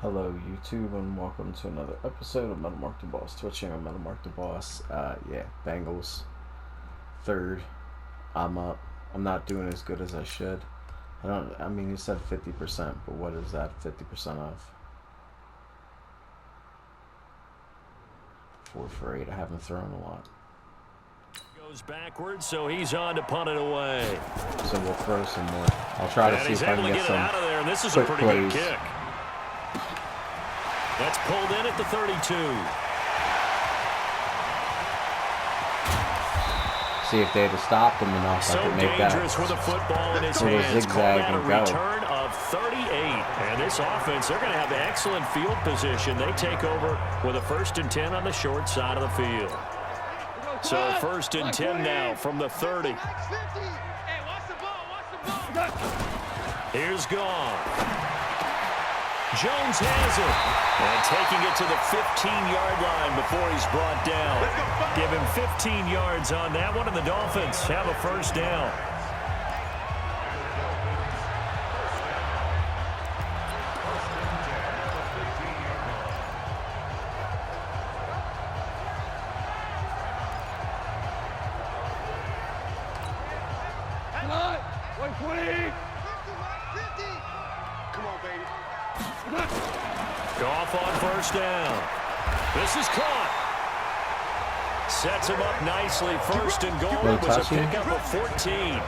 Hello YouTube and welcome to another episode of Metal Mark the Boss. Twitching on Metal Mark the Boss. Bengals third. I'm up. I'm not doing as good as I should. I mean you said 50%, but what is that 50% of? 4 for 8. I haven't thrown a lot. Goes backwards, so he's on to punt it away. So we'll throw some more. I'll try to see if I can get some out of there. This is quick a pretty plays. good kick. That's pulled in at the 32. See if they had stopped him enough, So I could make dangerous that. with a football in his Little hands. Call zigzag that a and go. return of 38. And this offense, they're going to have excellent field position. They take over with a 1st and 10 on the short side of the field. So 1st and 10 now from the 30. Here's Gone. Jones has it. And taking it to the 15-yard line before he's brought down. Give him 15 yards on that one, and the Dolphins have a 1st down. Goff on 1st down. This is caught. Sets him up nicely. 1st and goal. It was a pickup of 14.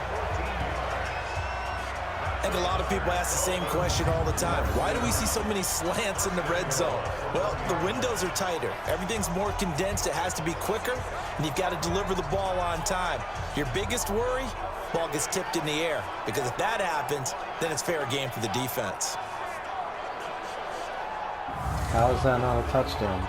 And a lot of people ask the same question all the time. Why do we see so many slants in the red zone? Well, the windows are tighter. Everything's more condensed. It has to be quicker, and you've got to deliver the ball on time. Your biggest worry, ball gets tipped in the air. Because if that happens, then it's fair game for the defense. How is that not a touchdown?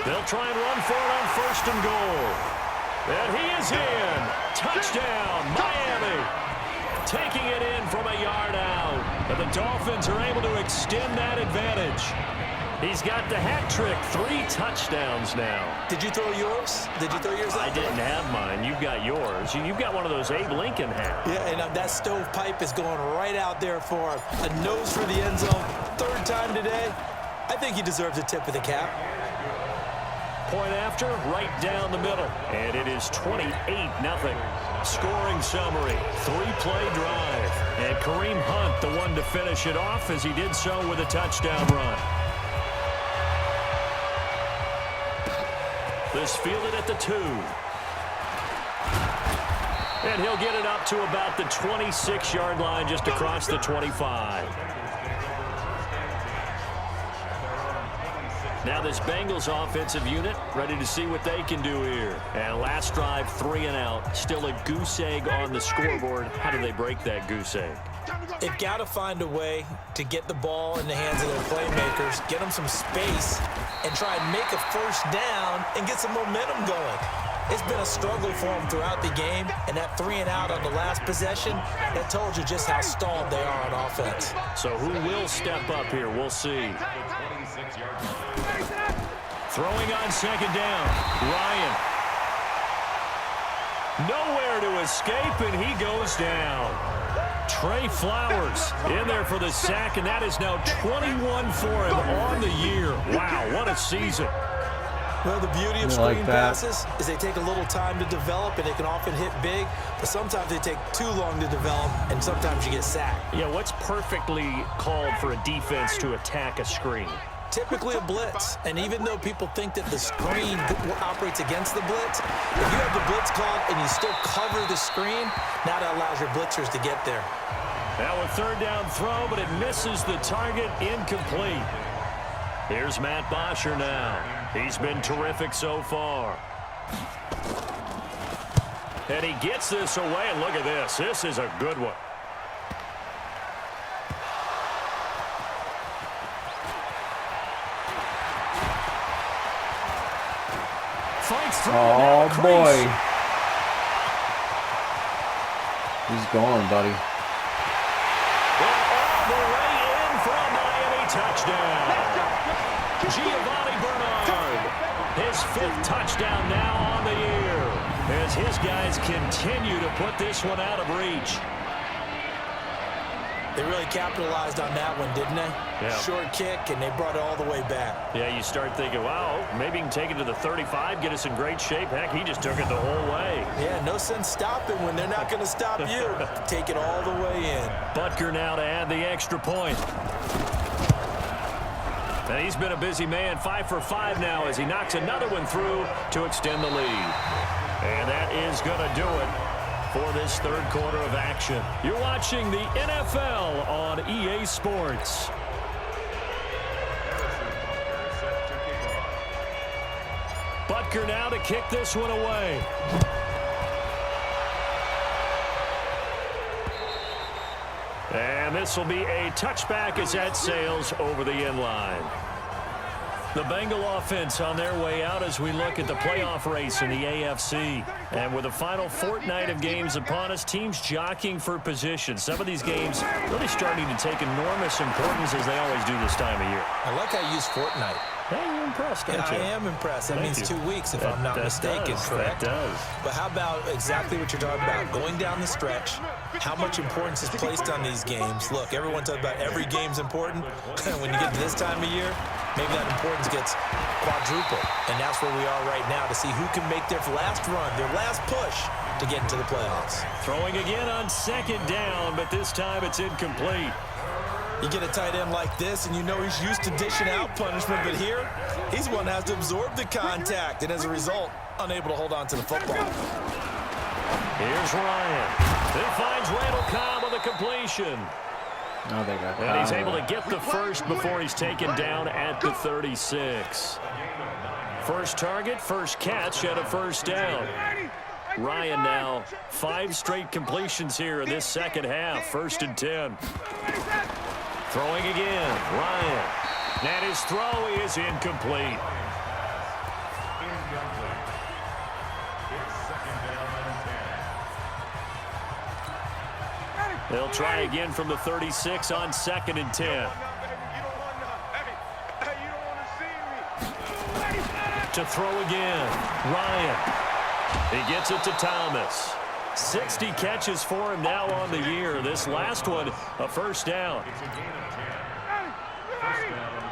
They'll try and run for it on 1st and goal. And he is in. Touchdown, Miami. Taking it in from a yard out. And the Dolphins are able to extend that advantage. He's got the hat trick. 3 touchdowns now. Did you throw yours? Did you throw yours out? I didn't have mine. You've got yours. You've got one of those Abe Lincoln hats. Yeah, and that stovepipe is going right out there for a nose for the end zone. 3rd time today. I think he deserves a tip of the cap. Point after, right down the middle. And it is 28-0. Scoring summary, 3-play drive. And Kareem Hunt, the one to finish it off, as he did so with a touchdown run. This fielded at the 2. And he'll get it up to about the 26-yard line, just across the 25. Now this Bengals offensive unit ready to see what they can do here. And last drive, 3 and out. Still a goose egg on the scoreboard. How do they break that goose egg? They've got to find a way to get the ball in the hands of their playmakers, get them some space, and try and make a 1st down and get some momentum going. It's been a struggle for them throughout the game, and that 3 and out on the last possession, that told you just how stalled they are on offense. So who will step up here? We'll see. Throwing on 2nd down, Ryan. Nowhere to escape, and he goes down. Trey Flowers in there for the sack, and that is now 21 for him on the year. Wow, what a season. Well, the beauty of screen passes is they take a little time to develop, and they can often hit big, but sometimes they take too long to develop, and sometimes you get sacked. Yeah, what's perfectly called for a defense to attack a screen? Typically a blitz, and even though people think that the screen operates against the blitz, if you have the blitz called and you still cover the screen, now that allows your blitzers to get there. Now a 3rd down throw, but it misses the target, incomplete. Here's Matt Bosher now. He's been terrific so far. And he gets this away, and look at this. This is a good one. Oh boy. He's gone, buddy. All the way in for a Miami touchdown. Giovanni Bernard, his 5th touchdown now on the year, as his guys continue to put this one out of reach. They really capitalized on that one, didn't they? Yeah. Short kick, and they brought it all the way back. Yeah, you start thinking, wow, maybe he can take it to the 35, get us in great shape. Heck, he just took it the whole way. Yeah, no sense stopping when they're not going to stop you. Take it all the way in. Butker now to add the extra point. And he's been a busy man, 5 for 5 now as he knocks another one through to extend the lead. And that is going to do it for this third quarter of action. You're watching the NFL on EA Sports. Butker now to kick this one away. And this will be a touchback as that sails over the end line. The Bengal offense on their way out as we look at the playoff race in the AFC. And with the final fortnight of games upon us, teams jockeying for position. Some of these games really starting to take enormous importance as they always do this time of year. I like how you use fortnight. Hey, you're impressed, aren't you? I am impressed. That means 2 weeks, if I'm not mistaken, correct? That does. But how about exactly what you're talking about? Going down the stretch, how much importance is placed on these games? Look, everyone talks about every game's important. When you get to this time of year, maybe that importance gets quadrupled. And that's where we are right now to see who can make their last run, their last push to get into the playoffs. Throwing again on second down, but this time it's incomplete. You get a tight end like this, and you know he's used to dishing out punishment, but here, he's one that has to absorb the contact, and as a result, unable to hold on to the football. Here's Ryan. He finds Randall Cobb on the completion. Oh, they got And he's able to get the first before he's taken down at the 36. First target, first catch, and a first down. Ryan now 5 straight completions here in this second half. 1st and 10. Throwing again, Ryan. And his throw is incomplete. They'll try again from the 36 on 2nd and 10. To throw again, Ryan. He gets it to Thomas. 60 catches for him now on the year. This last one, a first down.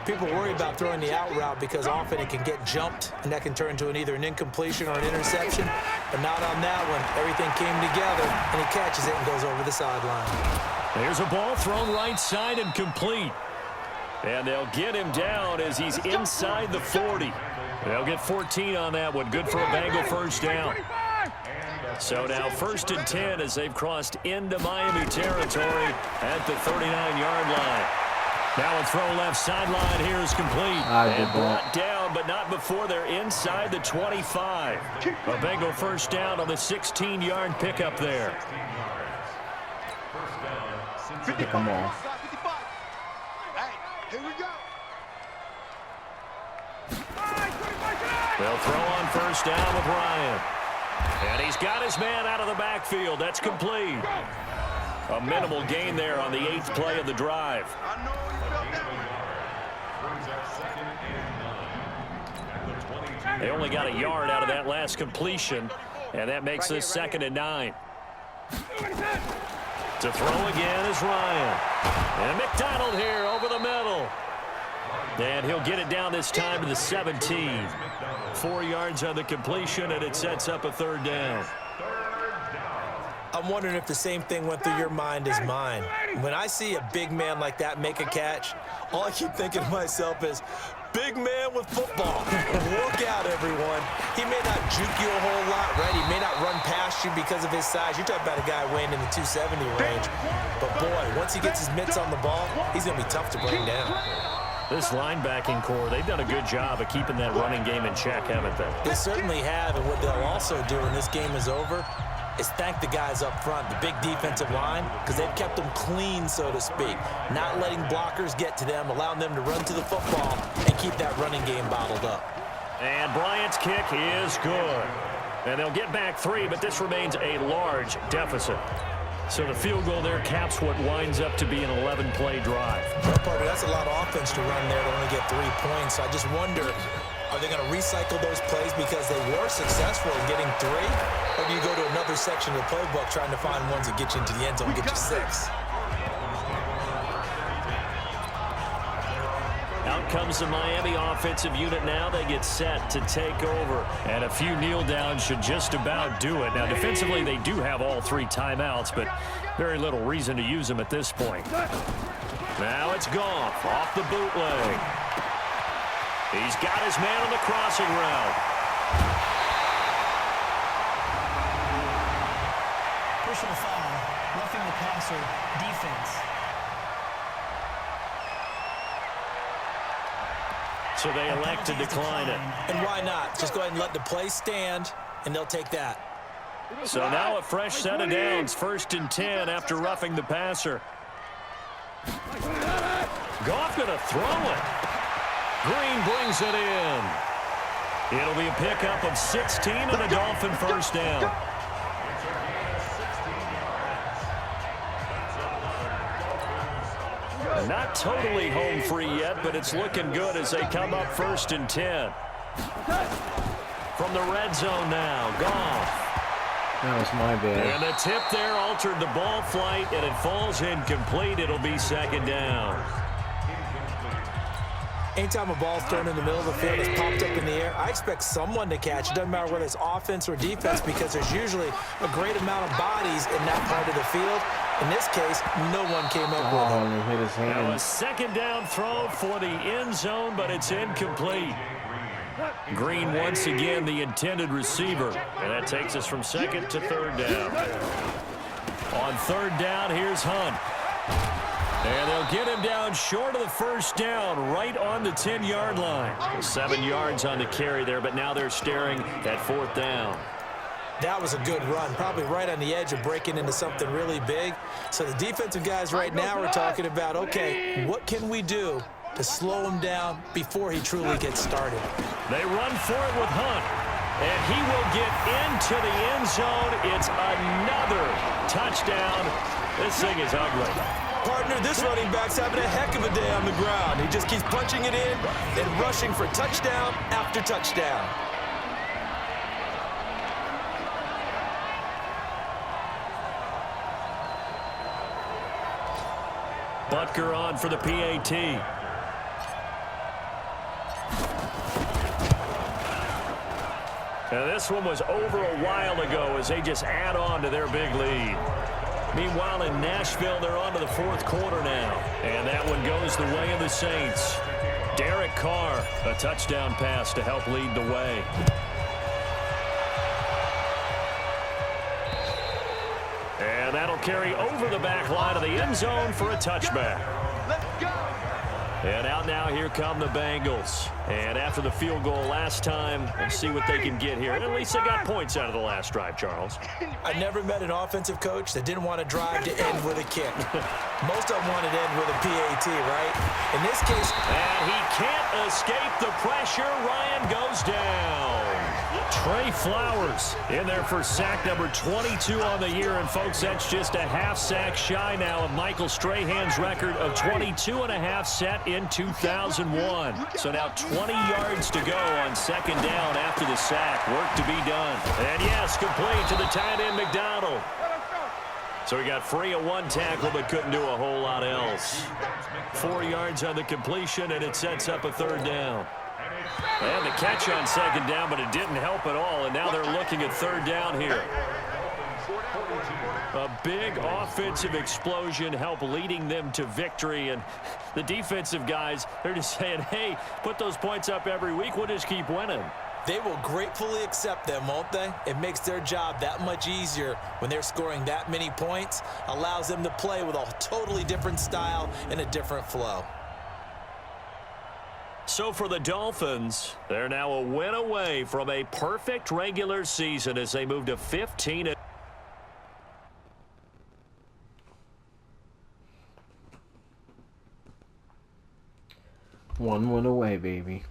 People worry about throwing the out route because often it can get jumped, and that can turn into either an incompletion or an interception. But not on that one. Everything came together, and he catches it and goes over the sideline. There's a ball thrown right side and complete. And they'll get him down as he's inside the 40. They'll get 14 on that one. Good for a Bengal first down. So now 1st and 10 as they've crossed into Miami territory at the 39-yard line. Now a throw left sideline here is complete. And brought down, but not before they're inside the 25. A Bengal first down on the 16-yard pickup there. Come on. They'll throw on first down with Ryan. And he's got his man out of the backfield. That's complete. A minimal gain there on the 8th play of the drive. They only got a yard out of that last completion, and that makes this 2nd and 9. To throw again is Ryan. And McDonald here over the middle. And he'll get it down this time to the 17. 4 yards on the completion, and it sets up a 3rd down. I'm wondering if the same thing went through your mind as mine. When I see a big man like that make a catch, all I keep thinking to myself is, big man with football. Look out, everyone. He may not juke you a whole lot, right? He may not run past you because of his size. You're talking about a guy weighing in the 270 range. But, boy, once he gets his mitts on the ball, he's going to be tough to bring down. This linebacking core, they've done a good job of keeping that running game in check, haven't they? They certainly have, and what they'll also do when this game is over is thank the guys up front, the big defensive line, because they've kept them clean, so to speak, not letting blockers get to them, allowing them to run to the football and keep that running game bottled up. And Bryant's kick is good. And they'll get back 3, but this remains a large deficit. So the field goal there caps what winds up to be an 11-play drive. Well, partner, that's a lot of offense to run there to only get 3 points. I just wonder, are Are they going to recycle those plays because they were successful in getting 3? Or do you go to another section of the playbook trying to find ones that get you into the end zone and get you 6? Out comes the Miami offensive unit now. They get set to take over. And a few kneel downs should just about do it. Now, defensively, they do have all 3 timeouts, but very little reason to use them at this point. Now it's Goff off the bootleg. He's got his man on the crossing route. Personal foul, roughing the passer, defense. So they elect to decline it. And why not? Just go ahead and let the play stand, and they'll take that. So now a fresh set of downs, 1st and 10 after roughing the passer. Goff going to throw it. Green brings it in. It'll be a pickup of 16 and a Dolphin first down. Not totally home free yet, but it's looking good as they come up 1st and 10. From the red zone now, Goff. That was my bad. And the tip there altered the ball flight, and it falls incomplete. It'll be 2nd down. Anytime a ball's thrown in the middle of the field, it's popped up in the air, I expect someone to catch. It doesn't matter whether it's offense or defense because there's usually a great amount of bodies in that part of the field. In this case, no one came up with it. And he hit his hand. Now a 2nd down throw for the end zone, but it's incomplete. Green once again the intended receiver. And that takes us from 2nd to 3rd down. On 3rd down, here's Hunt. And they'll get him down short of the 1st down, right on the 10-yard line. 7 yards on the carry there, but now they're staring at 4th down. That was a good run, probably right on the edge of breaking into something really big. So the defensive guys right now are talking about, okay, what can we do to slow him down before he truly gets started? They run for it with Hunt, and he will get into the end zone. It's another touchdown. This thing is ugly. Partner, this running back's having a heck of a day on the ground. He just keeps punching it in and rushing for touchdown after touchdown. Butker on for the PAT. Now this one was over a while ago as they just add on to their big lead. Meanwhile, in Nashville, they're on to the 4th quarter now. And that one goes the way of the Saints. Derek Carr, a touchdown pass to help lead the way. And that'll carry over the back line of the end zone for a touchback. Let's go. And out now, here come the Bengals. And after the field goal last time, let's see what they can get here. And at least they got points out of the last drive, Charles. I never met an offensive coach that didn't want to drive to end with a kick. Most of them wanted to end with a PAT, right? In this case... And he can't escape the pressure. Ryan goes down. Trey Flowers in there for sack number 22 on the year. And, folks, that's just a half sack shy now of Michael Strahan's record of 22 and a half set in 2001. So now 20 yards to go on 2nd down after the sack. Work to be done. And, yes, complete to the tight end, McDonald. So he got free of 1 tackle but couldn't do a whole lot else. 4 yards on the completion, and it sets up a 3rd down. And the catch on 2nd down, but it didn't help at all. And now they're looking at 3rd down here. A big offensive explosion helped leading them to victory. And the defensive guys, they're just saying, hey, put those points up every week. We'll just keep winning. They will gratefully accept them, won't they? It makes their job that much easier when they're scoring that many points. Allows them to play with a totally different style and a different flow. So for the Dolphins, they're now a win away from a perfect regular season as they move to 15. One win away, baby.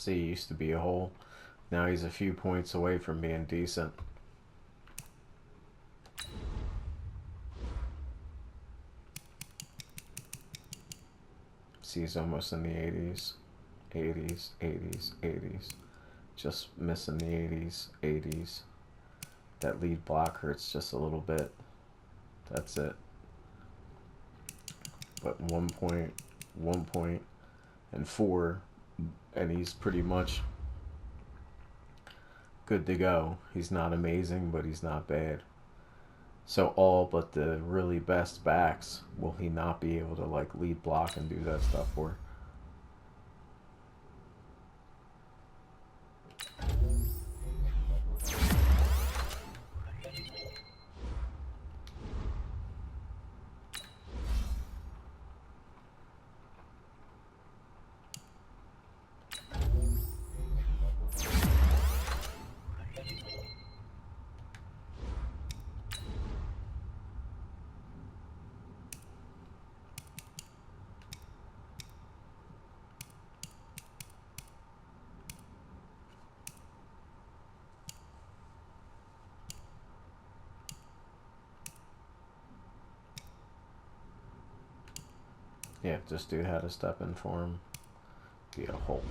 See, he used to be a hole. Now he's a few points away from being decent. See, he's almost in the 80s. 80s, 80s, 80s. Just missing the 80s, 80s. That lead block hurts just a little bit. That's it. But 1 point, and 4, and he's pretty much good to go. He's not amazing, but he's not bad. So all but the really best backs will he not be able to like lead block and do that stuff for. Yeah, if this dude had a step in for him, be a hole.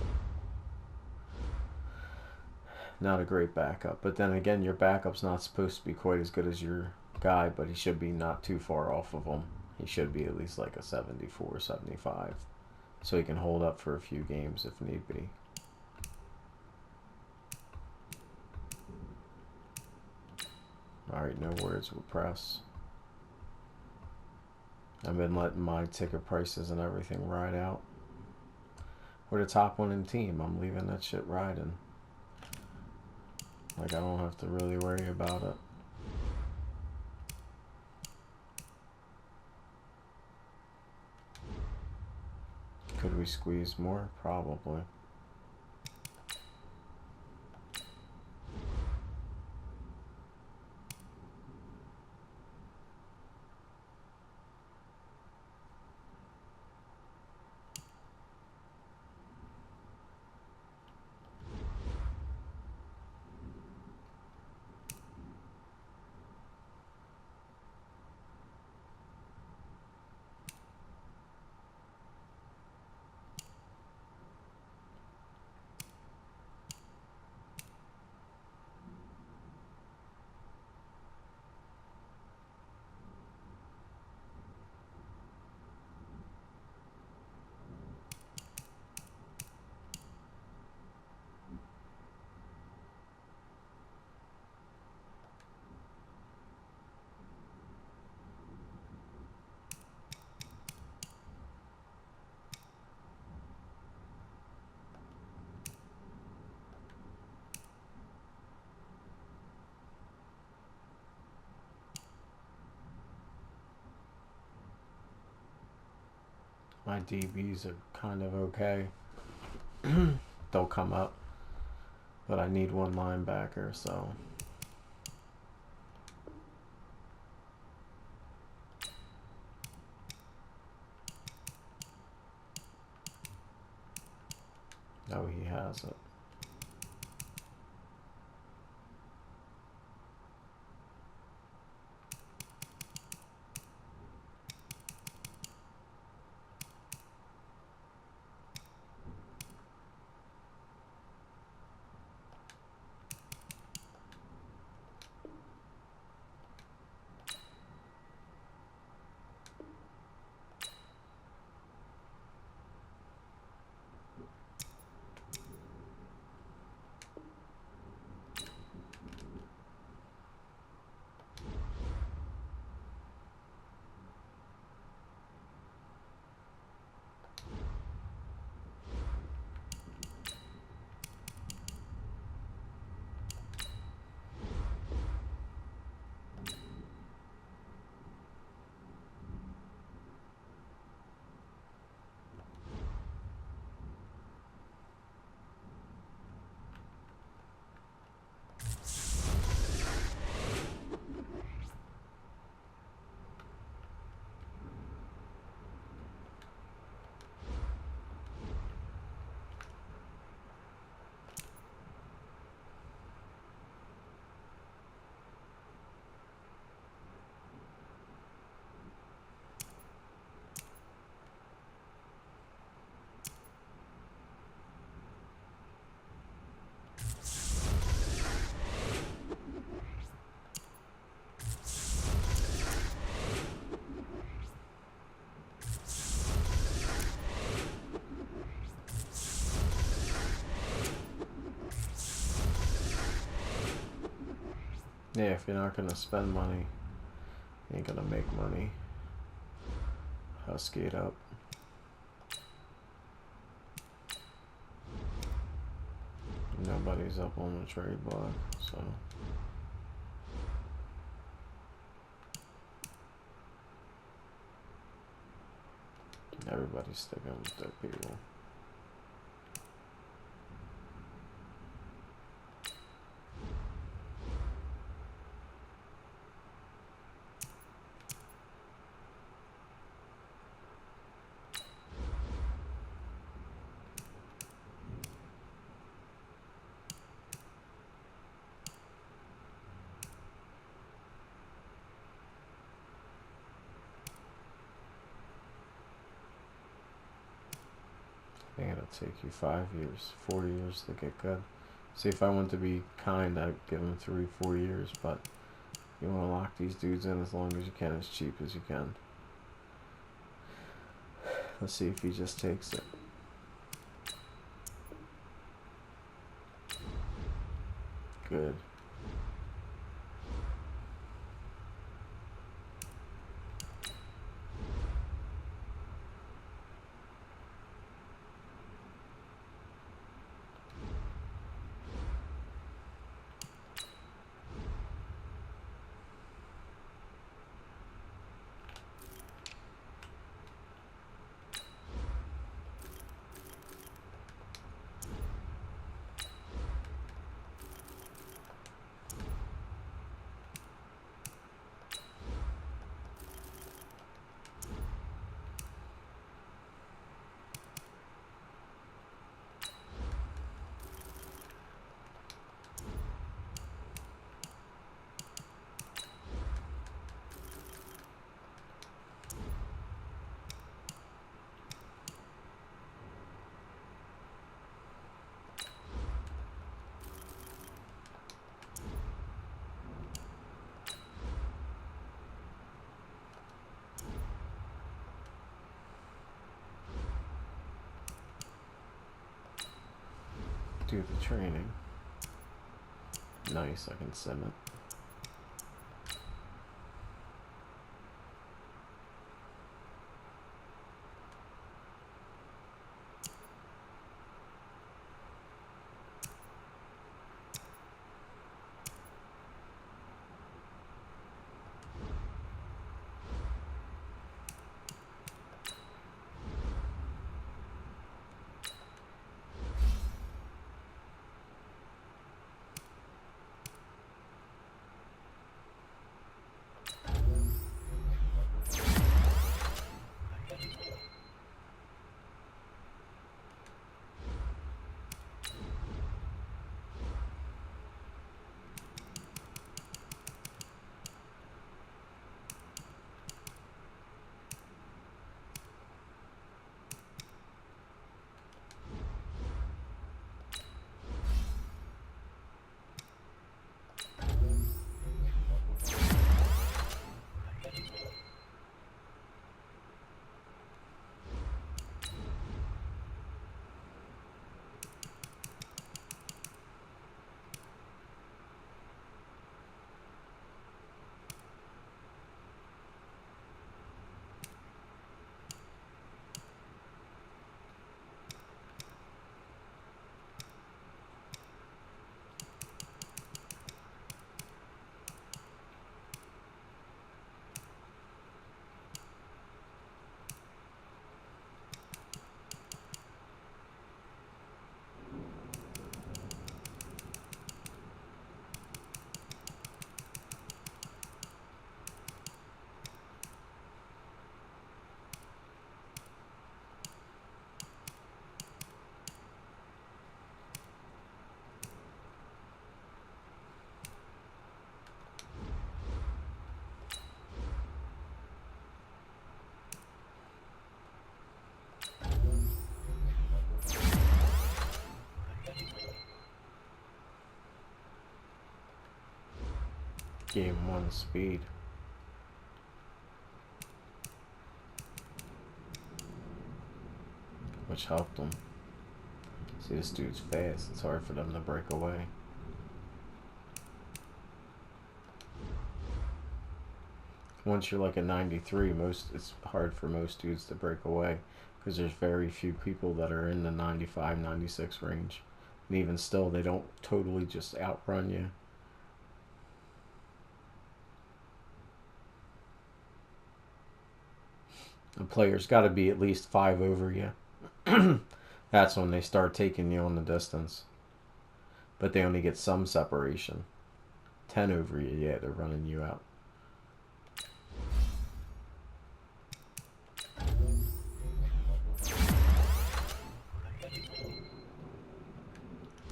Not a great backup. But then again, your backup's not supposed to be quite as good as your guy, but he should be not too far off of him. He should be at least like a 74, 75. So he can hold up for a few games if need be. Alright, no words with press. I've been letting my ticket prices and everything ride out. We're the top one in team. I'm leaving that shit riding. Like, I don't have to really worry about it. Could we squeeze more? Probably. My DBs are kind of okay. They'll come up. But I need one linebacker, so. Oh, he has it. Yeah, if you're not gonna spend money, you ain't gonna make money. Husky it up. Nobody's up on the trade block, so everybody's sticking with their people. I think it'll take you 5 years, 4 years to get good. See, if I want to be kind, I'd give him 3, 4 years, but you want to lock these dudes in as long as you can, as cheap as you can. Let's see if he just takes it. Good. Do the training. Nice, I can sim it. Gave him 1 speed. Which helped him. See, this dude's fast. It's hard for them to break away. once you're like a 93, it's hard for most dudes to break away because there's very few people that are in the 95, 96 range. And even still, they don't totally just outrun you. A player's got to be at least 5 over you. That's when they start taking you on the distance. But they only get some separation. 10 over you, yeah, they're running you out.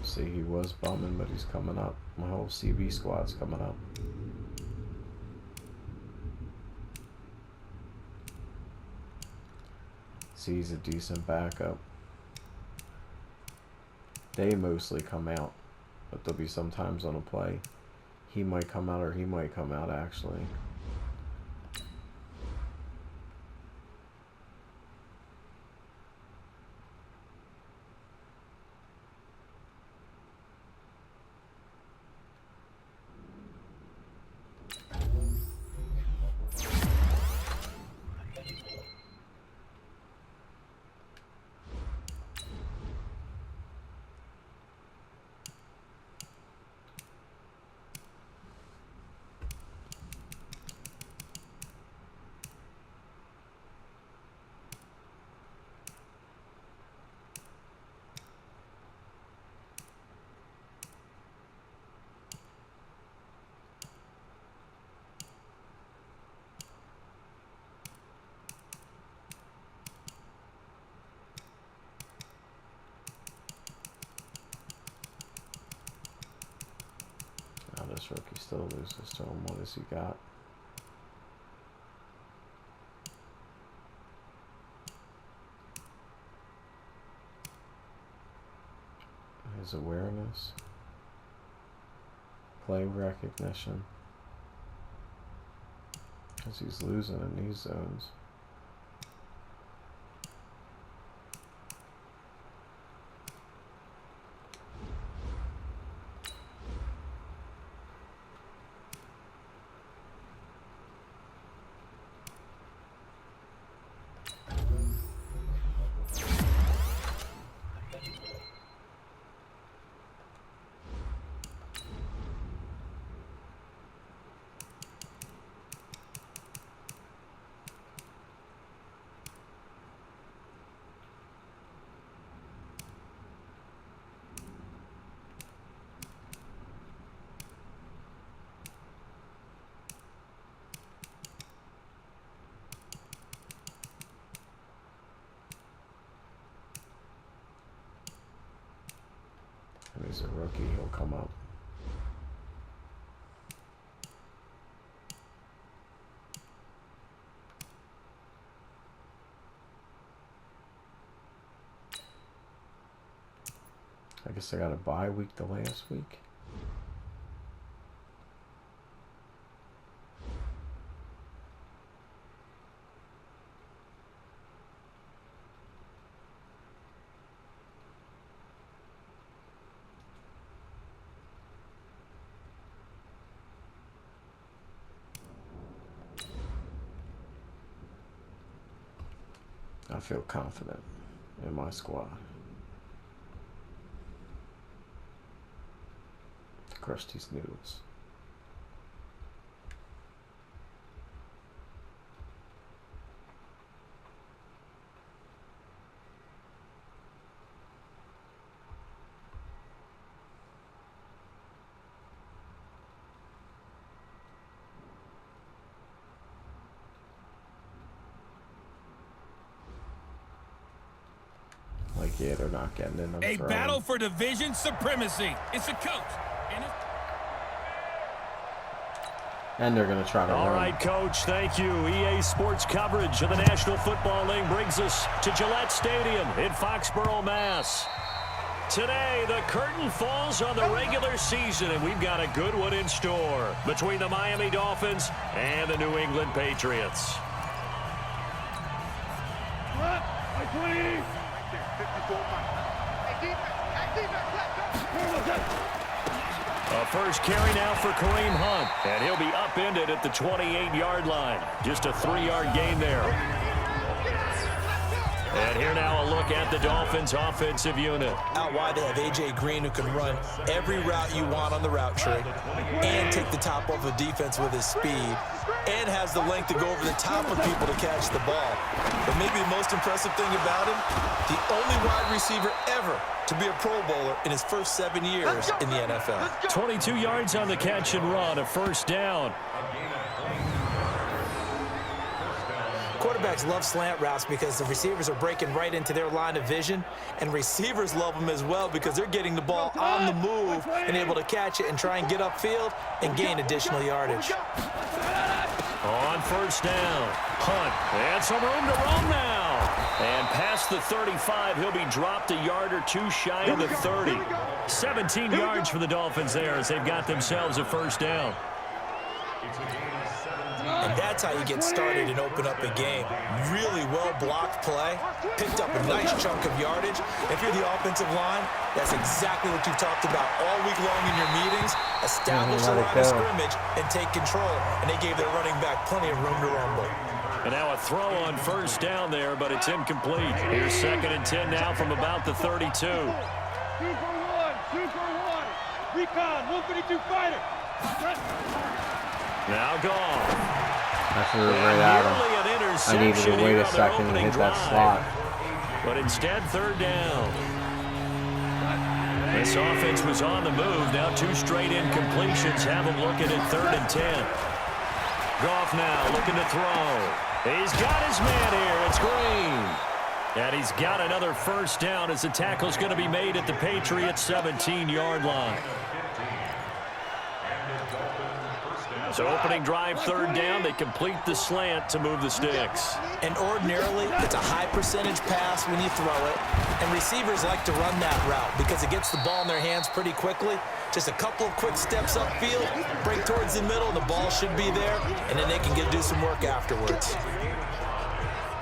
See, he was bumming, but he's coming up. My whole CB squad's coming up. See, he's a decent backup. They mostly come out, but there'll be sometimes on a play he might come out or he might come out actually. This rookie still loses to him. What has he got? His awareness, play recognition, because he's losing in these zones. And he's a rookie, he'll come up. I guess I got a bye week the last week. I feel confident in my squad. Crush these noodles. Like, yeah, they're not getting in. A battle for division supremacy. It's a coach. And they're going to try to All run. right, Coach, thank you. EA Sports coverage of the National Football League brings us to Gillette Stadium in Foxborough, Mass. Today, the curtain falls on the regular season, and we've got a good one in store between the Miami Dolphins and the New England Patriots. A first carry now for Kareem Hunt, and he'll be upended at the 28-yard line. Just a 3-yard gain there. And here now a look at the Dolphins' offensive unit. Out wide, they have A.J. Green, who can run every route you want on the route tree and take the top off the defense with his speed and has the length to go over the top of people to catch the ball. But maybe the most impressive thing about him, the only wide receiver ever to be a Pro Bowler in his first 7 years in the NFL. 22 yards on the catch and run, a first down. Quarterbacks love slant routes because the receivers are breaking right into their line of vision, and receivers love them as well because they're getting the ball on the move and able to catch it and try and get upfield and gain additional yardage. On first down, Hunt, and some room to roam now. And past the 35, he'll be dropped a yard or two shy of the 30. 17 yards for the Dolphins there as they've got themselves a first down. And that's how you get started and open up a game. Really well-blocked play. Picked up a nice chunk of yardage. If you're the offensive line, that's exactly what you've talked about all week long in your meetings. Establish the line of scrimmage and take control. And they gave their running back plenty of room to rumble. And now a throw on first down there, but it's incomplete. Here's 2nd and 10 now from about the 32. 2 for 1, 2 for 1. Recon, 152 fighter. Now gone. That's right at him. I needed to wait a second and hit that slot. But instead, 3rd down. This offense was on the move. Now 2 straight incompletions have them looking at 3rd and 10. Goff now looking to throw. He's got his man here. It's Green. And he's got another first down as the tackle's going to be made at the Patriots' 17-yard line. So opening drive, 3rd down. They complete the slant to move the sticks. And ordinarily, it's a high percentage pass when you throw it. And receivers like to run that route because it gets the ball in their hands pretty quickly. Just a couple of quick steps upfield, break towards the middle, and the ball should be there. And then they can do some work afterwards.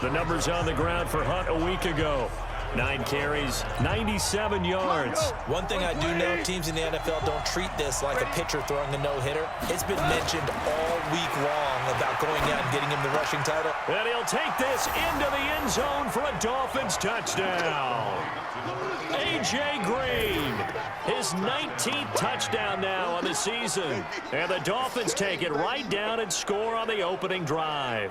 The numbers on the ground for Hunt a week ago. 9 carries, 97 yards. One thing I do know, teams in the NFL don't treat this like a pitcher throwing a no-hitter. It's been mentioned all week long about going out and getting him the rushing title. And he'll take this into the end zone for a Dolphins touchdown. A.J. Green, his 19th touchdown now on the season. And the Dolphins take it right down and score on the opening drive.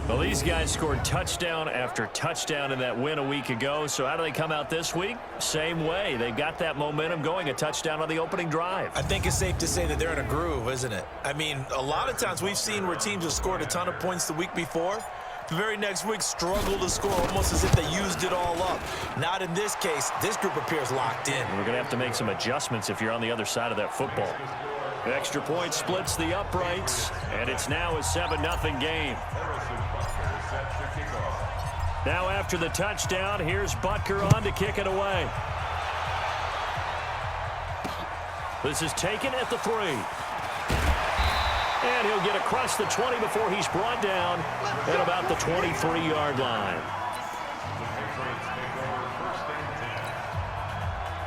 Well, these guys scored touchdown after touchdown in that win a week ago. So how do they come out this week? Same way. They've got that momentum going, a touchdown on the opening drive. I think it's safe to say that they're in a groove, isn't it? I mean, a lot of times we've seen where teams have scored a ton of points the week before. The very next week struggle to score almost as if they used it all up. Not in this case. This group appears locked in. We're going to have to make some adjustments if you're on the other side of that football. Extra point splits the uprights, and it's now a 7-0 game. Now after the touchdown, here's Butker on to kick it away. This is taken at the 3. And he'll get across the 20 before he's brought down at about the 23-yard line.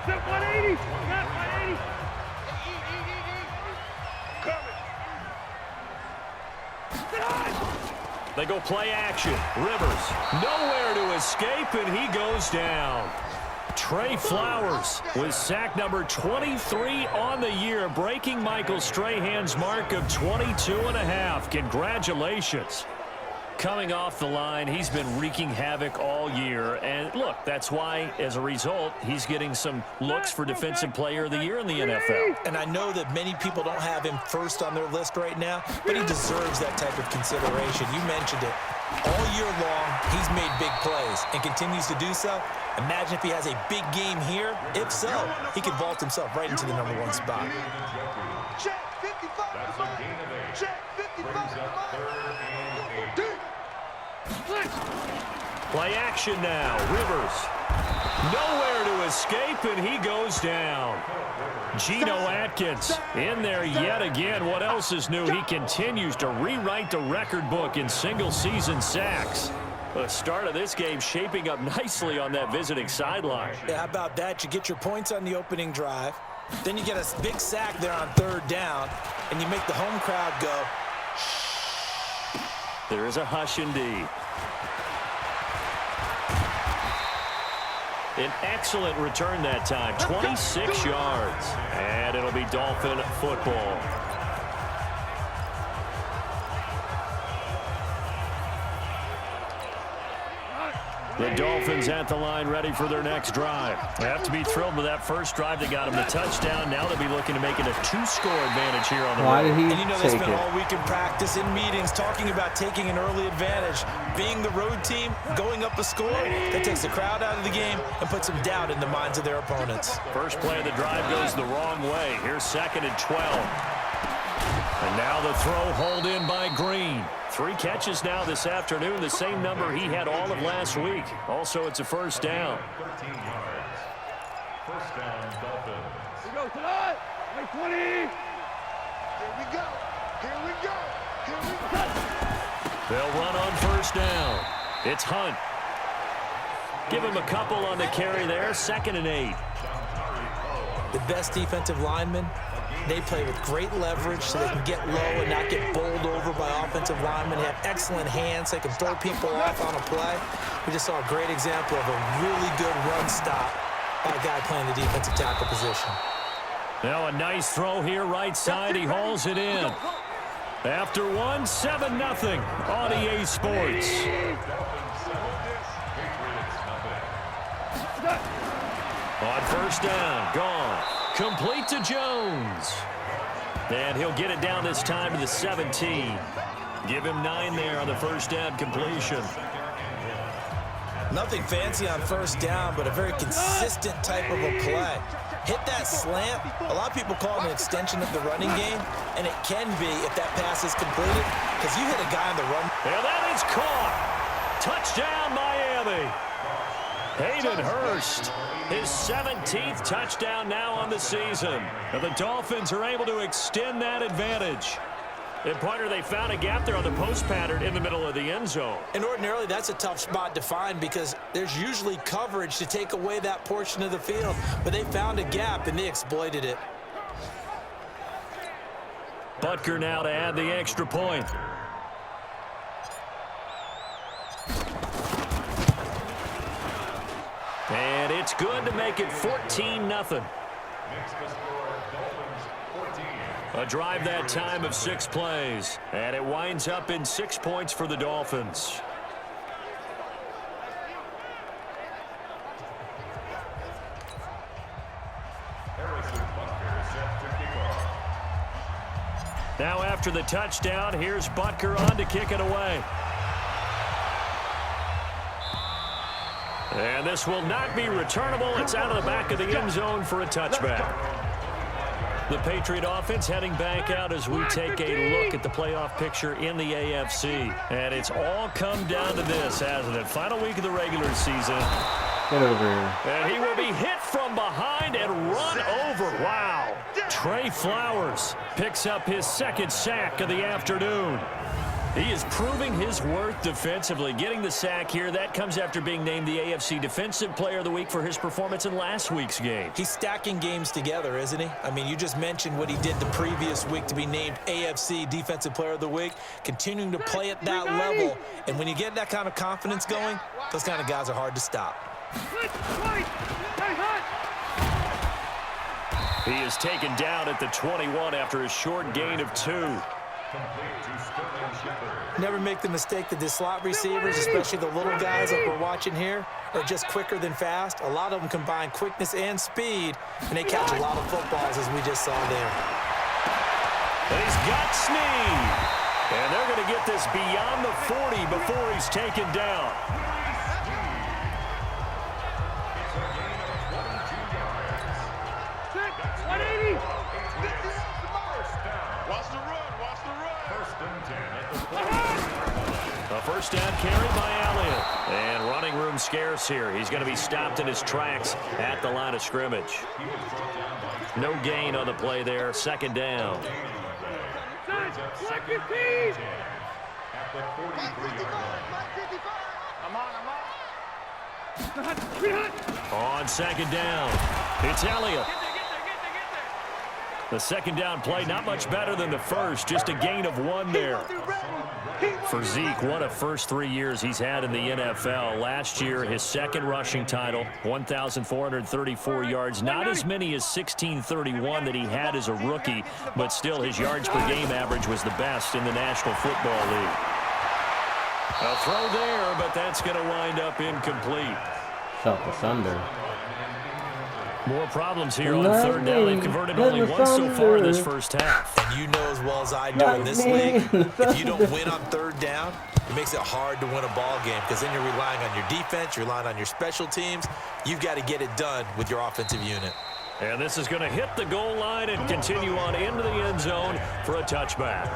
180. 180. They go play action. Rivers, nowhere to escape, and he goes down. Trey Flowers with sack number 23 on the year, breaking Michael Strahan's mark of 22.5. Congratulations. Coming off the line, he's been wreaking havoc all year. And look, that's why, as a result, he's getting some looks for Defensive Player of the Year in the NFL. And I know that many people don't have him first on their list right now, but he deserves that type of consideration. You mentioned it. All year long, he's made big plays and continues to do so. Imagine if he has a big game here. If so, he could vault himself right into the #1 spot. Check 55 to mine. Check 55 to mine. Play action now. Rivers. Nowhere to escape, and he goes down. Geno Atkins in there yet again. What else is new? He continues to rewrite the record book in single-season sacks. The start of this game shaping up nicely on that visiting sideline. Yeah, how about that? You get your points on the opening drive. Then you get a big sack there on 3rd down, and you make the home crowd go, shh. There is a hush indeed. An excellent return that time, 26 yards. And it'll be Dolphin football. The Dolphins at the line, ready for their next drive. They have to be thrilled with that first drive that got them the touchdown. Now they'll be looking to make it a 2-score advantage here on the Why road. did he And you know, they take spent it? all week in practice, in meetings, talking about taking an early advantage. Being the road team, going up a score, that takes the crowd out of the game and puts some doubt in the minds of their opponents. First play of the drive goes the wrong way. Here's 2nd and 12. And now the throw hauled in by Green. 3 catches now this afternoon, the same number he had all of last week. Also, it's a first down. 13 yards. First down, Dolphins. Here we go, tonight. 20. Here we go. Here we go. Here we go. They'll run on first down. It's Hunt. Give him a couple on the carry there. 2nd and 8. The best defensive linemen, they play with great leverage so they can get low and not get bowled over by offensive linemen. They have excellent hands. They can throw people off on a play. We just saw a great example of a really good run stop by a guy playing the defensive tackle position. Now a nice throw here, right side. He hauls it in. After 1, 7-0 on EA Sports. On first down, gone. Complete to Jones. And he'll get it down this time to the 17. Give him 9 there on the first down completion. Nothing fancy on first down, but a very consistent type of a play. Hit that slant. A lot of people call it an extension of the running game, and it can be if that pass is completed, because you hit a guy on the run. And that is caught. Touchdown, Miami. Hayden Hurst, his 17th touchdown now on the season. And the Dolphins are able to extend that advantage. And, partner, they found a gap there on the post pattern in the middle of the end zone. And ordinarily, that's a tough spot to find because there's usually coverage to take away that portion of the field. But they found a gap, and they exploited it. Butker now to add the extra point. And it's good to make it 14-0. A drive that time of 6 plays. And it winds up in 6 points for the Dolphins. Now after the touchdown, here's Butker on to kick it away. And this will not be returnable. It's out of the back of the end zone for a touchback. The Patriot offense heading back out as we take a look at the playoff picture in the AFC. And it's all come down to this, hasn't it? Final week of the regular season. Get over here. And he will be hit from behind and run over. Wow. Trey Flowers picks up his 2nd sack of the afternoon. He is proving his worth defensively. Getting the sack here, that comes after being named the AFC Defensive Player of the Week for his performance in last week's game. He's stacking games together, isn't he? I mean, you just mentioned what he did the previous week to be named AFC Defensive Player of the Week, continuing to play at that level. And when you get that kind of confidence going, those kind of guys are hard to stop. He is taken down at the 21 after a short gain of 2. Never make the mistake that the slot receivers, especially the little guys like we're watching here, are just quicker than fast. A lot of them combine quickness and speed, and they catch a lot of footballs, as we just saw there. He's got Snead. And they're going to get this beyond the 40 before he's taken down. A first down carry by Elliott. And running room scarce here. He's going to be stopped in his tracks at the line of scrimmage. No gain on the play there. 2nd down. On 2nd down, it's Elliott. The second down play, not much better than the first, just a gain of 1 there. For Zeke, what a first 3 years he's had in the NFL. Last year, his second rushing title, 1,434 yards. Not as many as 1,631 that he had as a rookie, but still his yards per game average was the best in the National Football League. A throw there, but that's going to wind up incomplete. Felt the thunder. More problems here on third down. They've converted only once so far in this first half. And you know as well as I do in this league, if you don't win on third down, it makes it hard to win a ball game because then you're relying on your defense, you're relying on your special teams. You've got to get it done with your offensive unit. And this is going to hit the goal line and continue on into the end zone for a touchback.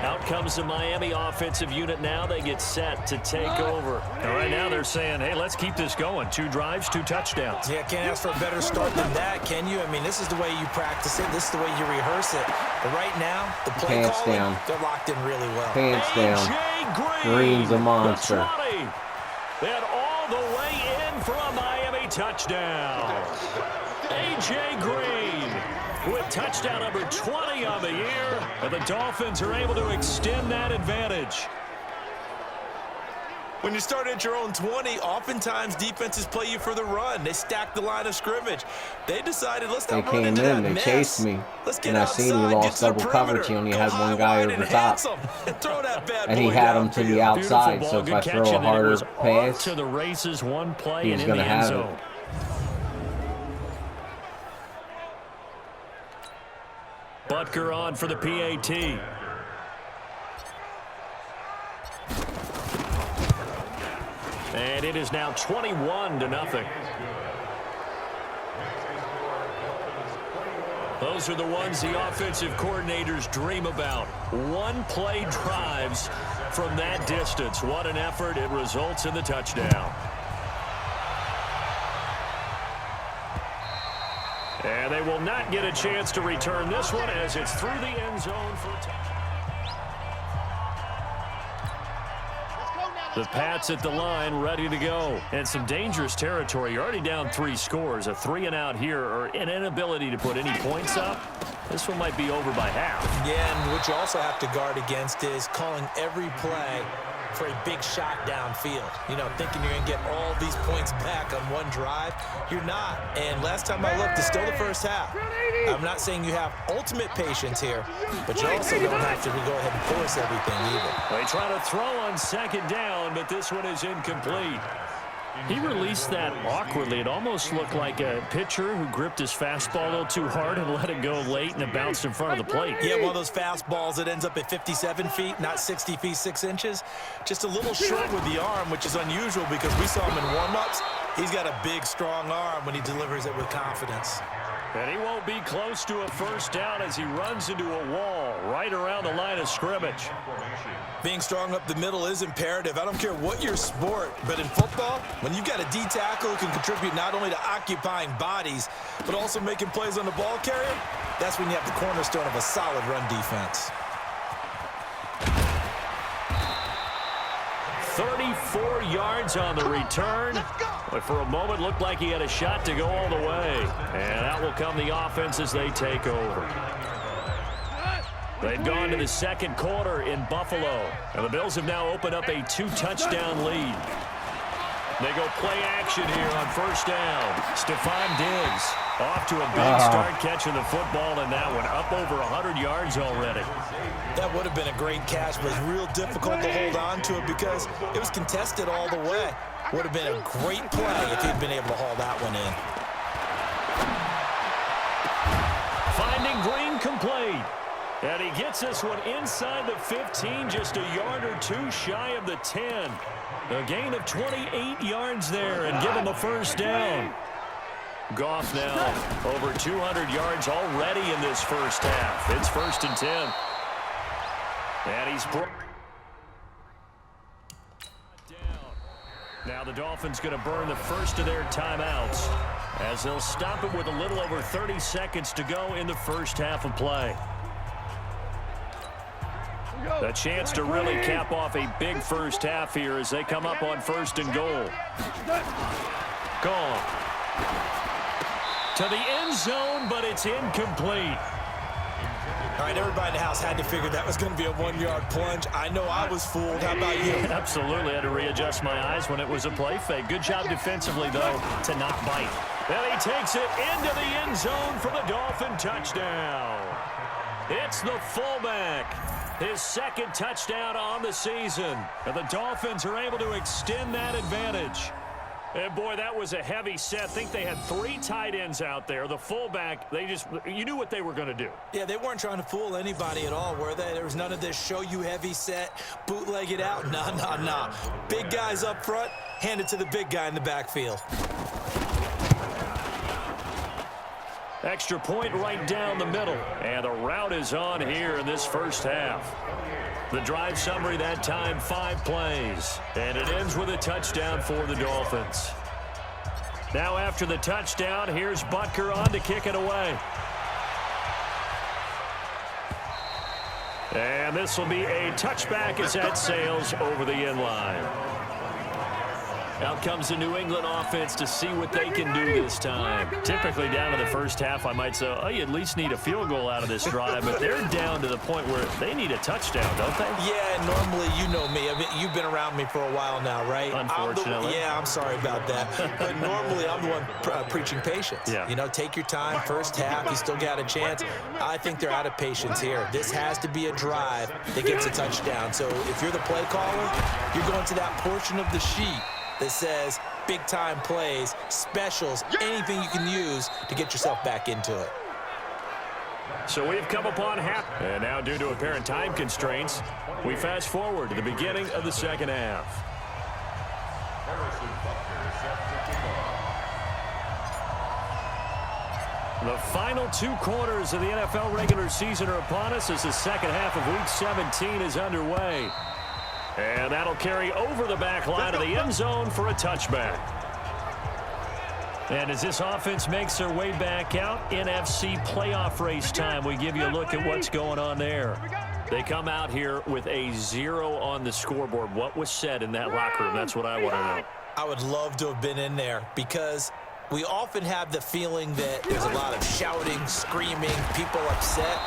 Out comes the Miami offensive unit now. They get set to take over. And right now they're saying, hey, let's keep this going. 2 drives, 2 touchdowns. Yeah, can't ask for a better start than that, can you? I mean, this is the way you practice it. This is the way you rehearse it. But right now, the play calling, they're locked in really well. Pants down. Green's a monster. And all the way in for a Miami touchdown. A.J. Green with touchdown number 20 on the year, and the Dolphins are able to extend that advantage. When you start at your own 20, oftentimes defenses play you for the run. They stack the line of scrimmage. They decided, let's not run into that mess. They chased me. Let's get and I seen he lost double coverage. He only had one guy over top. And he had him to the outside, so if I throw a harder pass, to the races, one play he's and in the end zone. It. Butker on for the PAT. And it is now 21-0. Those are the ones the offensive coordinators dream about. One-play drives from that distance. What an effort. It results in the touchdown. And they will not get a chance to return this one as it's through the end zone for a touchdown. The Pats at the line, ready to go. And some dangerous territory. You're already down 3 scores. A 3-and-out here, or an inability to put any points up. This one might be over by half. Yeah, and what you also have to guard against is calling every play for a big shot downfield. You know, thinking you're going to get all these points back on one drive. You're not. And last time I looked, it's still the first half. I'm not saying you have ultimate patience here, but you also don't have to go ahead and force everything either. They try to throw on second down, but this one is incomplete. He released that awkwardly. It almost looked like a pitcher who gripped his fastball a little too hard and let it go late, and it bounced in front of the plate. Yeah, one of those fastballs that ends up at 57 feet, not 60 feet, 6 inches. Just a little short with the arm, which is unusual because we saw him in warm-ups. He's got a big, strong arm when he delivers it with confidence. And he won't be close to a first down as he runs into a wall right around the line of scrimmage. Being strong up the middle is imperative. I don't care what your sport, but in football, when you've got a D tackle who can contribute not only to occupying bodies, but also making plays on the ball carrier, that's when you have the cornerstone of a solid run defense. 34 yards on the return. But for a moment, looked like he had a shot to go all the way. And out will come the offense as they take over. They've gone to the second quarter in Buffalo. And the Bills have now opened up a 2-touchdown lead. They go play action here on first down. Stephon Diggs off to a big start catching the football in that one. Up over 100 yards already. That would have been a great catch, but it's real difficult to hold on to it because it was contested all the way. Would have been a great play if he'd been able to haul that one in. Finding Green complete. And he gets this one inside the 15, just a yard or two shy of the 10. A gain of 28 yards there and give him a first down. Goff now over 200 yards already in this first half. It's 1st and 10. And he's brought down. Now the Dolphins going to burn the first of their timeouts as they'll stop it with a little over 30 seconds to go in the first half of play. A chance to really cap off a big first half here as they come up on 1st and goal. Gone. To the end zone, but it's incomplete. All right, everybody in the house had to figure that was going to be a 1-yard plunge. I know I was fooled. How about you? Absolutely. I had to readjust my eyes when it was a play fake. Good job defensively, though, to not bite. And he takes it into the end zone for the Dolphin touchdown. It's the fullback. His second touchdown on the season. And the Dolphins are able to extend that advantage. And, boy, that was a heavy set. I think they had 3 tight ends out there. The fullback, you knew what they were going to do. Yeah, they weren't trying to fool anybody at all, were they? There was none of this show you heavy set, bootleg it out. Nah. Big guys up front, hand it to the big guy in the backfield. Extra point right down the middle. And the route is on here in this first half. The drive summary that time, 5 plays. And it ends with a touchdown for the Dolphins. Now after the touchdown, here's Butker on to kick it away. And this will be a touchback as that sails over the end line. Out comes the New England offense to see what they can do this time. Typically down to the first half, I might say, oh, you at least need a field goal out of this drive, but they're down to the point where they need a touchdown, don't they? Yeah, normally, you know me. I mean, you've been around me for a while now, right? Unfortunately. I'm sorry about that. But normally, I'm the one preaching patience. Yeah. You know, take your time. First half, you still got a chance. I think they're out of patience here. This has to be a drive that gets a touchdown. So if you're the play caller, you're going to that portion of the sheet that says big-time plays, specials, anything you can use to get yourself back into it. So we've come upon half. And now due to apparent time constraints, we fast forward to the beginning of the second half. The final 2 quarters of the NFL regular season are upon us as the second half of Week 17 is underway. And that'll carry over the back line of the end zone for a touchback. And as this offense makes their way back out, NFC playoff race time, we give you a look at what's going on there. They come out here with a 0 on the scoreboard. What was said in that locker room? That's what I want to know. I would love to have been in there because we often have the feeling that there's a lot of shouting, screaming, people upset.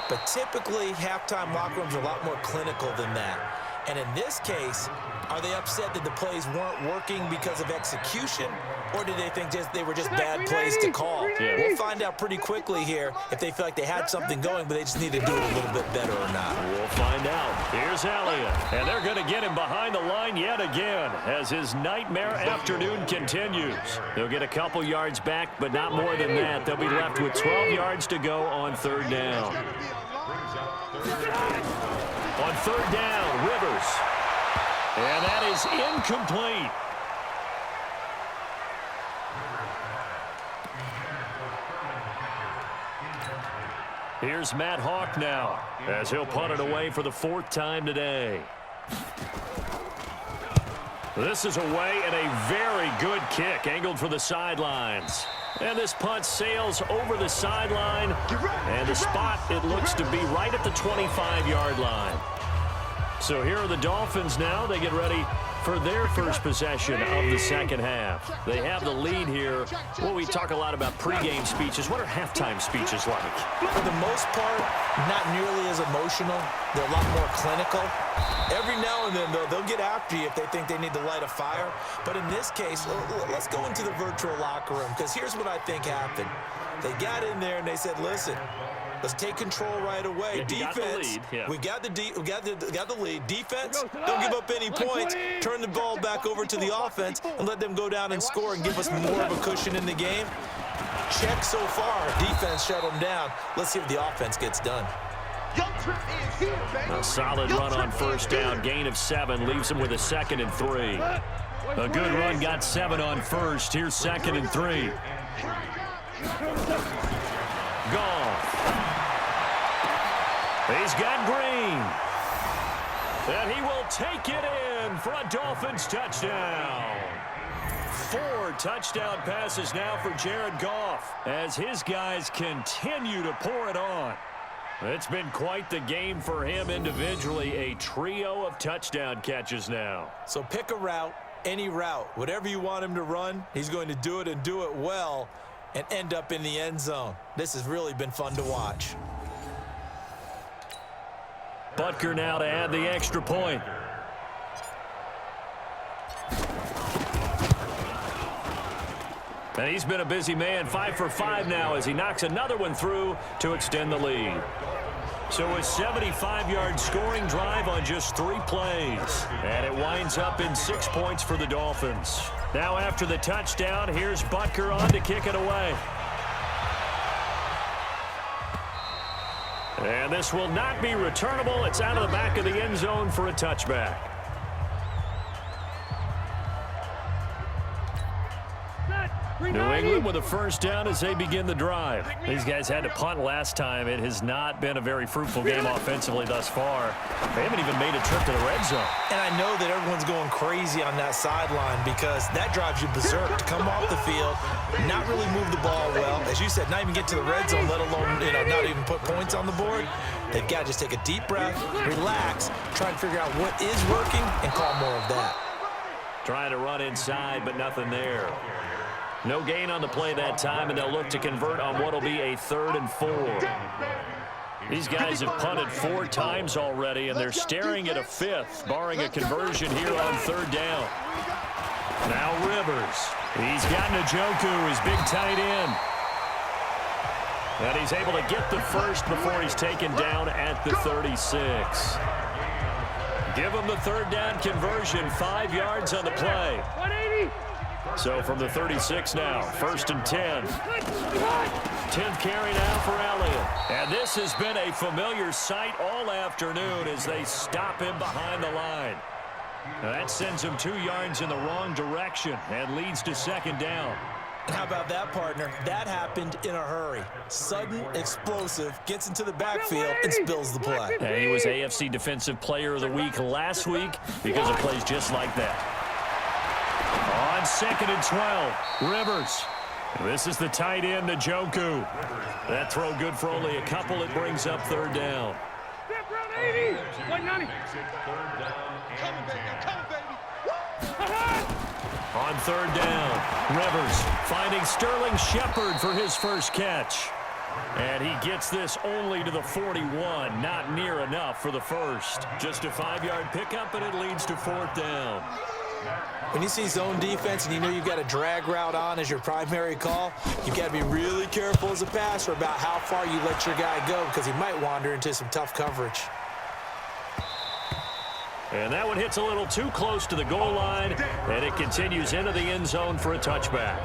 But typically, halftime locker rooms are a lot more clinical than that. And in this case, are they upset that the plays weren't working because of execution, or did they think they were just bad plays to call? Yeah. We'll find out pretty quickly here if they feel like they had something going, but they just need to do it a little bit better or not. We'll find out. Here's Elliott, and they're going to get him behind the line yet again as his nightmare afternoon continues. They'll get a couple yards back, but not more than that. They'll be left with 12 yards to go on 3rd down. On 3rd down, Rivers. And that is incomplete. Here's Matt Hawk now as he'll punt it away for the 4th time today. This is away and a very good kick angled for the sidelines. And this punt sails over the sideline. And the spot, it looks to be right at the 25-yard line. So here are the Dolphins now. They get ready for their first possession of the second half. They have the lead here. Well, we talk a lot about pregame speeches. What are halftime speeches like? For the most part, not nearly as emotional. They're a lot more clinical. Every now and then, though, they'll get after you if they think they need to light a fire. But in this case, let's go into the virtual locker room, because here's what I think happened. They got in there and they said, listen, let's take control right away. Yeah, defense, we got the lead. Defense, don't give up any points. Turn the ball back over to the offense and let them go down and score and give us more of a cushion in the game. Check so far. Defense shut them down. Let's see if the offense gets done. A solid run on 1st down. Gain of 7 leaves him with a 2nd and 3. A good run got 7 on 1st. Here's 2nd and 3. Goff. He's got Green. And he will take it in for a Dolphins touchdown. 4 touchdown passes now for Jared Goff as his guys continue to pour it on. It's been quite the game for him individually. A trio of touchdown catches now. So pick a route, any route. Whatever you want him to run, he's going to do it and do it well and end up in the end zone. This has really been fun to watch. Butker now to add the extra point. And he's been a busy man, 5 for 5 now as he knocks another one through to extend the lead. So a 75-yard scoring drive on just 3 plays. And it winds up in 6 points for the Dolphins. Now after the touchdown, here's Butker on to kick it away. And this will not be returnable. It's out of the back of the end zone for a touchback. New England with a first down as they begin the drive. These guys had to punt last time. It has not been a very fruitful game offensively thus far. They haven't even made a trip to the red zone. And I know that everyone's going crazy on that sideline because that drives you berserk to come off the field, not really move the ball well. As you said, not even get to the red zone, let alone, not even put points on the board. They've got to just take a deep breath, relax, try and figure out what is working, and call more of that. Trying to run inside, but nothing there. No gain on the play that time, and they'll look to convert on what will be a 3rd and 4. These guys have punted 4 times already, and they're staring at a 5th, barring a conversion here on 3rd down. Now Rivers. He's got Njoku, his big tight end. And he's able to get the first before he's taken down at the 36. Give him the 3rd down conversion, 5 yards on the play. 180. So from the 36 now, 1st and 10. 10th carry now for Elliott. And this has been a familiar sight all afternoon as they stop him behind the line. Now that sends him 2 yards in the wrong direction and leads to 2nd down. And how about that, partner? That happened in a hurry. Sudden, explosive, gets into the backfield and spills the play. And he was AFC Defensive Player of the Week last week because of plays just like that. On 2nd and 12, Rivers. This is the tight end, Njoku. That throw good for only a couple. It brings up 3rd down. Step round 80. 190. Coming, baby. I'm coming, baby. On 3rd down, Rivers finding Sterling Shepard for his first catch. And he gets this only to the 41, not near enough for the first. Just a 5-yard pickup, and it leads to 4th down. When you see zone defense and you know you've got a drag route on as your primary call, you've got to be really careful as a passer about how far you let your guy go because he might wander into some tough coverage. And that one hits a little too close to the goal line, and it continues into the end zone for a touchback.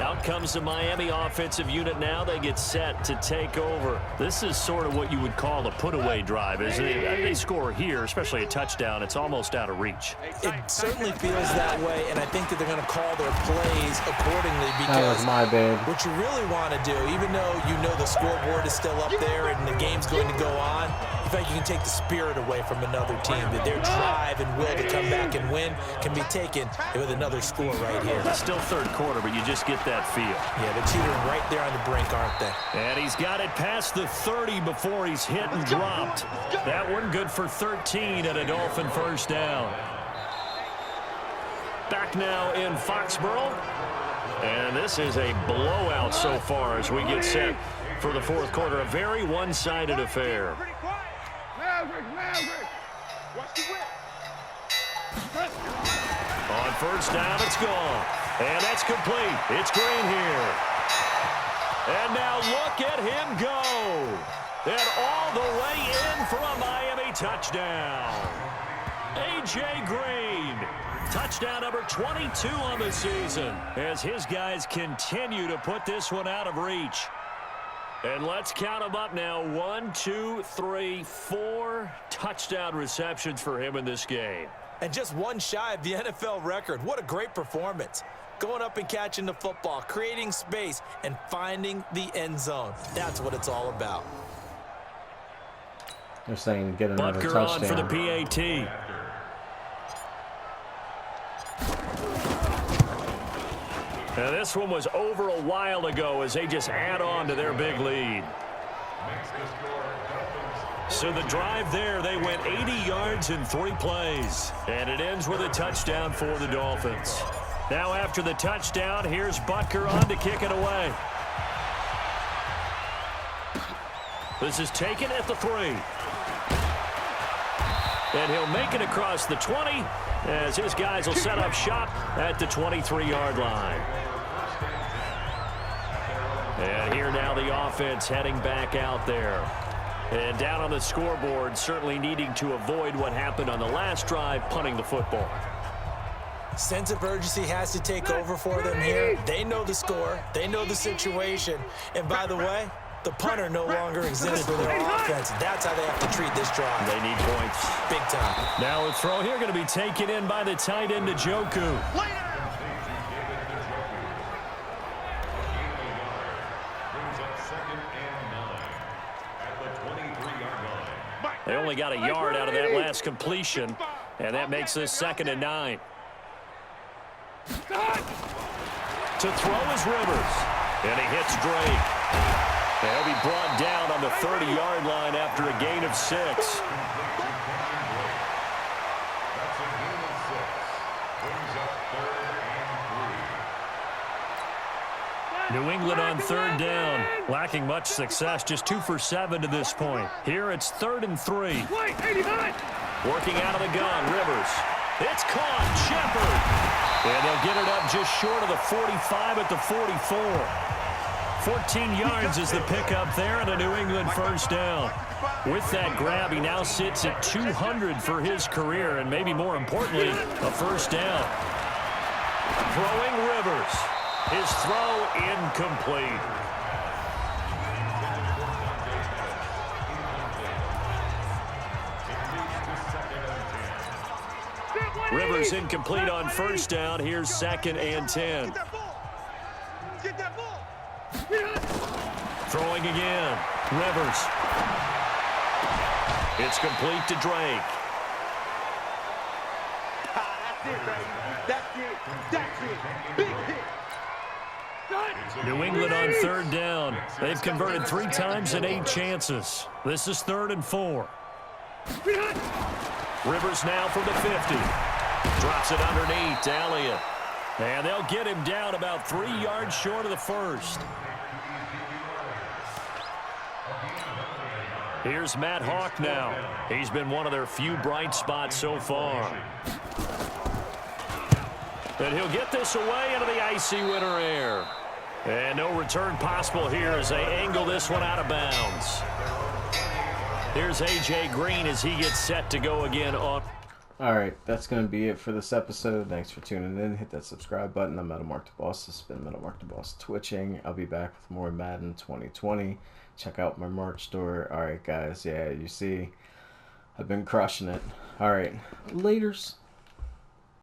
Out comes the Miami offensive unit now. They get set to take over. This is sort of what you would call a put-away drive, isn't it? They score here, especially a touchdown. It's almost out of reach. It certainly feels that way, and I think that they're going to call their plays accordingly because That was my bad. what you really want to do, even though you know the scoreboard is still up there and the game's going to go on, in fact, you can take the spirit away from another team, that their drive and will to come back and win can be taken with another score right here. It's still 3rd quarter, but you just get that feel. Yeah, they're teetering right there on the brink, aren't they? And he's got it past the 30 before he's hit and dropped. That one good for 13 and a Dolphin first down. Back now in Foxborough. And this is a blowout so far as we get set for the 4th quarter. A very one-sided affair. On 1st down, it's gone. And that's complete. It's Green here. And now look at him go. And all the way in for a Miami touchdown. A.J. Green. Touchdown number 22 on the season as his guys continue to put this one out of reach. And let's count them up now. 1, 2, 3, 4 touchdown receptions for him in this game. And just one shy of the NFL record. What a great performance. Going up and catching the football, creating space, and finding the end zone. That's what it's all about. They're saying get another Butker touchdown. on for the PAT. Now this one was over a while ago as they just add on to their big lead. So the drive there, they went 80 yards in 3 plays. And it ends with a touchdown for the Dolphins. Now after the touchdown, here's Butker on to kick it away. This is taken at the 3. And he'll make it across the 20 as his guys will set up shop at the 23-yard line. And here now the offense heading back out there. And down on the scoreboard, certainly needing to avoid what happened on the last drive, punting the football. Sense of urgency has to take over for them here. They know the score. They know the situation. And by the way, the punter no longer exists for their offense. That's how they have to treat this drive. They need points. Big time. Now a throw here going to be taken in by the tight end, Njoku. They only got a yard out of that last completion, and that makes this 2nd and 9. To throw is Rivers, and he hits Drake. He'll be brought down on the 30-yard line after a gain of 6. New England on 3rd down, lacking much success, just 2 for 7 to this point. Here it's 3rd and 3. Working out of the gun, Rivers. It's caught, Shepard. And they'll get it up just short of the 45 at the 44. 14 yards is the pickup there and a New England 1st down. With that grab, he now sits at 200 for his career, and maybe more importantly, a 1st down. Throwing Rivers. His throw incomplete. Rivers incomplete on 1st down. Here's 2nd and 10. Throwing again. Rivers. It's complete to Drake. That's it, baby. That's it. That's it. Big hit. New England on 3rd down. They've converted 3 times in 8 chances. This is 3rd and 4. Rivers now from the 50. Drops it underneath to Elliott. And they'll get him down about 3 yards short of the 1st. Here's Matt Hawk now. He's been one of their few bright spots so far. And he'll get this away into the icy winter air. And no return possible here as they angle this one out of bounds. Here's A.J. Green as he gets set to go again on. All right, that's going to be it for this episode. Thanks for tuning in. Hit that subscribe button. I'm Madden Mark the Boss. This has been Madden Mark the Boss Twitching. I'll be back with more Madden 2020. Check out my merch store. All right, guys. Yeah, you see, I've been crushing it. All right, laters.